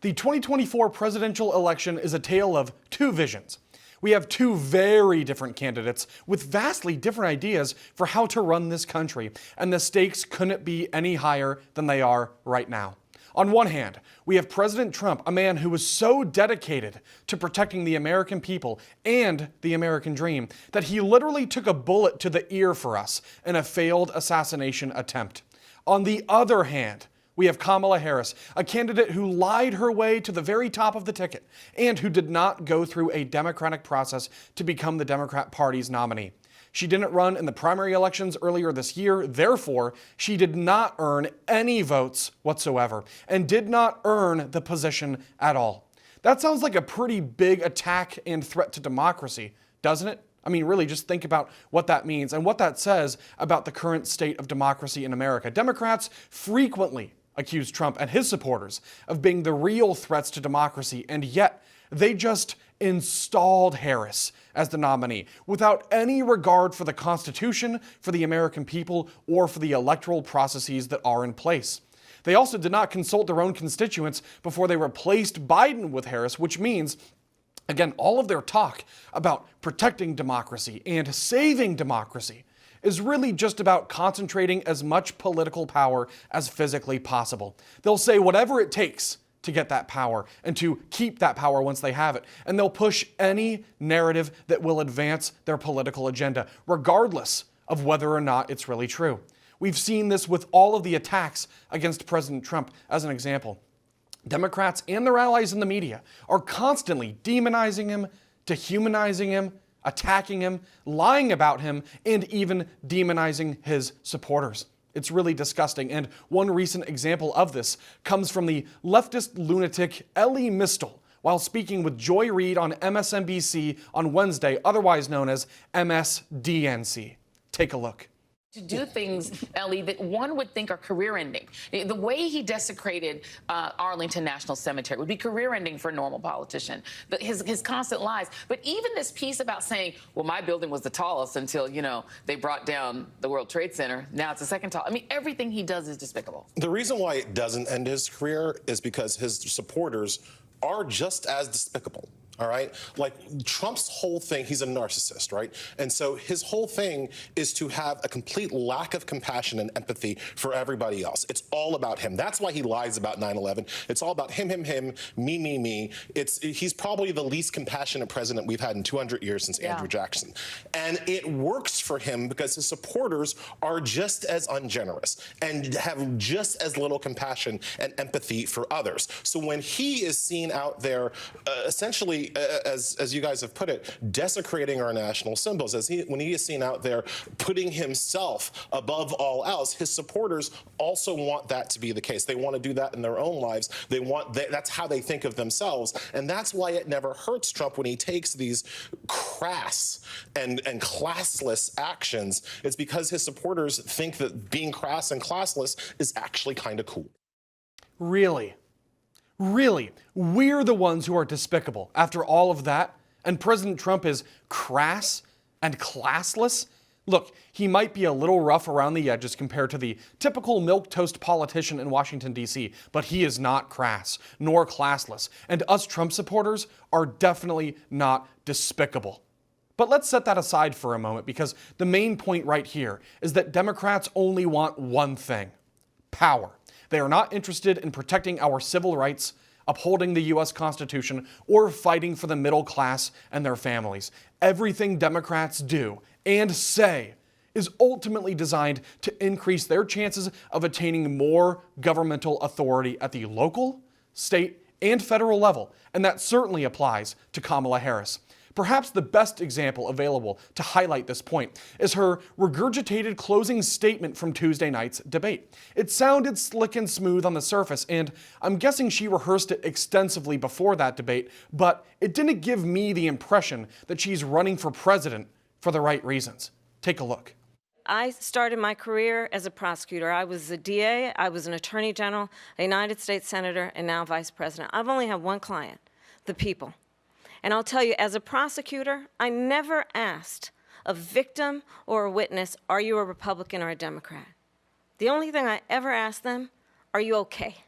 The 2024 presidential election is a tale of two visions. We have two very different candidates with vastly different ideas for how to run this country, and the stakes couldn't be any higher than they are right now. On one hand, we have President Trump, a man who was so dedicated to protecting the American people and the American dream that he literally took a bullet to the ear for us in a failed assassination attempt. On the other hand, we have Kamala Harris, a candidate who lied her way to the very top of the ticket and who did not go through a democratic process to become the Democrat Party's nominee. She didn't run in the primary elections earlier this year, therefore, she did not earn any votes whatsoever and did not earn the position at all. That sounds like a pretty big attack and threat to democracy, doesn't it? I mean, really, just think about what that means and what that says about the current state of democracy in America. Democrats frequently accuse Trump and his supporters of being the real threats to democracy, and yet they just installed Harris as the nominee without any regard for the Constitution, for the American people, or for the electoral processes that are in place. They also did not consult their own constituents before they replaced Biden with Harris, which means, again, all of their talk about protecting democracy and saving democracy is really just about concentrating as much political power as physically possible. They'll say whatever it takes to get that power and to keep that power once they have it. And they'll push any narrative that will advance their political agenda, regardless of whether or not it's really true. We've seen this with all of the attacks against President Trump as an example. Democrats and their allies in the media are constantly demonizing him, dehumanizing him, attacking him, lying about him, and even demonizing his supporters. It's really disgusting, and one recent example of this comes from the leftist lunatic Ellie Mistel while speaking with Joy Reid on MSNBC on Wednesday, otherwise known as MSDNC. Take a look. To do things, Ellie, that one would think are career-ending. The way he desecrated Arlington National Cemetery would be career-ending for a normal politician. His constant lies. But even this piece about saying, well, my building was the tallest until, they brought down the World Trade Center. Now it's the second tallest. I mean, everything he does is despicable. The reason why it doesn't end his career is because his supporters are just as despicable. All right? Like Trump's whole thing, he's a narcissist, right? And so his whole thing is to have a complete lack of compassion and empathy for everybody else. It's all about him. That's why he lies about 9/11. It's all about him, me. He's probably the least compassionate president we've had in 200 years since Andrew Jackson. And it works for him because his supporters are just as ungenerous and have just as little compassion and empathy for others. So when he is seen out there essentially, as you guys have put it, desecrating our national symbols, when he is seen out there putting himself above all else, his supporters also want that to be the case. They want to do that in their own lives. That's how they think of themselves. And that's why it never hurts Trump when he takes these crass and classless actions. It's because his supporters think that being crass and classless is actually kind of cool. Really? Really, we're the ones who are despicable after all of that, and President Trump is crass and classless? Look, he might be a little rough around the edges compared to the typical milquetoast politician in Washington, D.C., but he is not crass, nor classless, and us Trump supporters are definitely not despicable. But let's set that aside for a moment, because the main point right here is that Democrats only want one thing: power. They are not interested in protecting our civil rights, upholding the U.S. Constitution, or fighting for the middle class and their families. Everything Democrats do and say is ultimately designed to increase their chances of attaining more governmental authority at the local, state, and federal level, and that certainly applies to Kamala Harris. Perhaps the best example available to highlight this point is her regurgitated closing statement from Tuesday night's debate. It sounded slick and smooth on the surface, and I'm guessing she rehearsed it extensively before that debate, but it didn't give me the impression that she's running for president for the right reasons. Take a look. I started my career as a prosecutor. I was a DA, I was an attorney general, a United States senator, and now vice president. I've only had one client: the people. And I'll tell you, as a prosecutor, I never asked a victim or a witness, are you a Republican or a Democrat? The only thing I ever asked them, are you okay?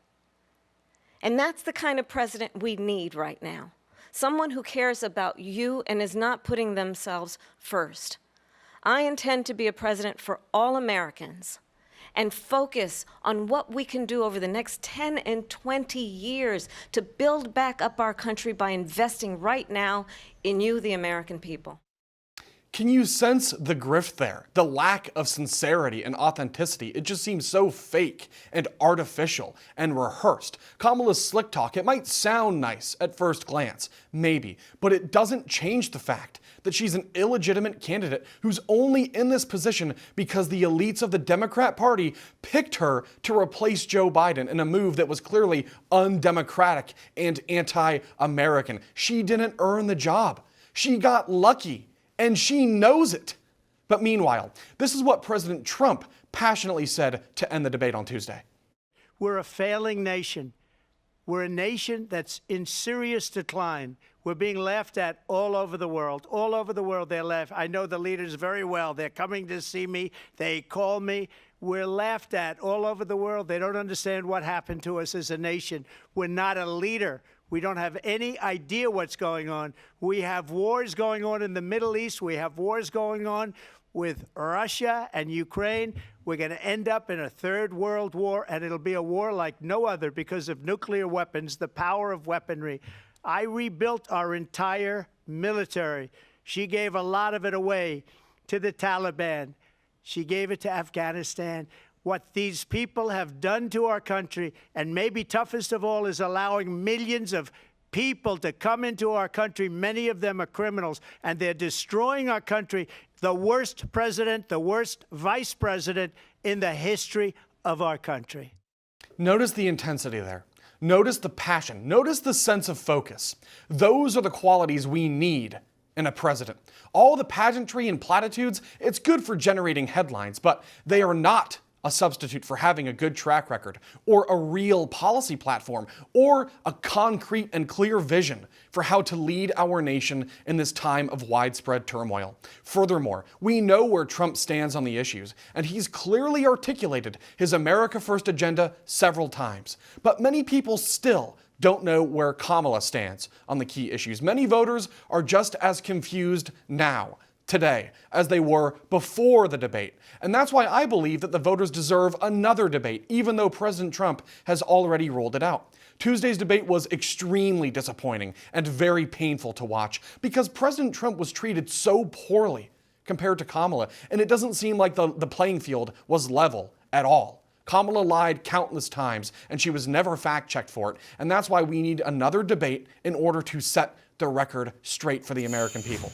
And that's the kind of president we need right now. Someone who cares about you and is not putting themselves first. I intend to be a president for all Americans and focus on what we can do over the next 10 and 20 years to build back up our country by investing right now in you, the American people. Can you sense the grift there? The lack of sincerity and authenticity. It just seems so fake and artificial and rehearsed. Kamala's slick talk, it might sound nice at first glance, maybe, but it doesn't change the fact that she's an illegitimate candidate who's only in this position because the elites of the Democrat Party picked her to replace Joe Biden in a move that was clearly undemocratic and anti-American. She didn't earn the job. She got lucky. And she knows it. But meanwhile, this is what President Trump passionately said to end the debate on Tuesday. We're a failing nation. We're a nation that's in serious decline. We're being laughed at all over the world. All over the world, they're laughed. I know the leaders very well. They're coming to see me. They call me. We're laughed at all over the world. They don't understand what happened to us as a nation. We're not a leader. We don't have any idea what's going on. We have wars going on in the Middle East. We have wars going on with Russia and Ukraine. We're going to end up in a third world war, and it'll be a war like no other because of nuclear weapons, the power of weaponry. I rebuilt our entire military. She gave a lot of it away to the Taliban. She gave it to Afghanistan. What these people have done to our country, and maybe toughest of all, is allowing millions of people to come into our country. Many of them are criminals, and they're destroying our country. The worst president, the worst vice president in the history of our country. Notice the intensity there. Notice the passion. Notice the sense of focus. Those are the qualities we need in a president. All the pageantry and platitudes, it's good for generating headlines, but they are not a substitute for having a good track record, or a real policy platform, or a concrete and clear vision for how to lead our nation in this time of widespread turmoil. Furthermore, we know where Trump stands on the issues, and he's clearly articulated his America First agenda several times. But many people still don't know where Kamala stands on the key issues. Many voters are just as confused now, today, as they were before the debate. And that's why I believe that the voters deserve another debate, even though President Trump has already ruled it out. Tuesday's debate was extremely disappointing and very painful to watch because President Trump was treated so poorly compared to Kamala, and it doesn't seem like the playing field was level at all. Kamala lied countless times, and she was never fact-checked for it, and that's why we need another debate in order to set the record straight for the American people.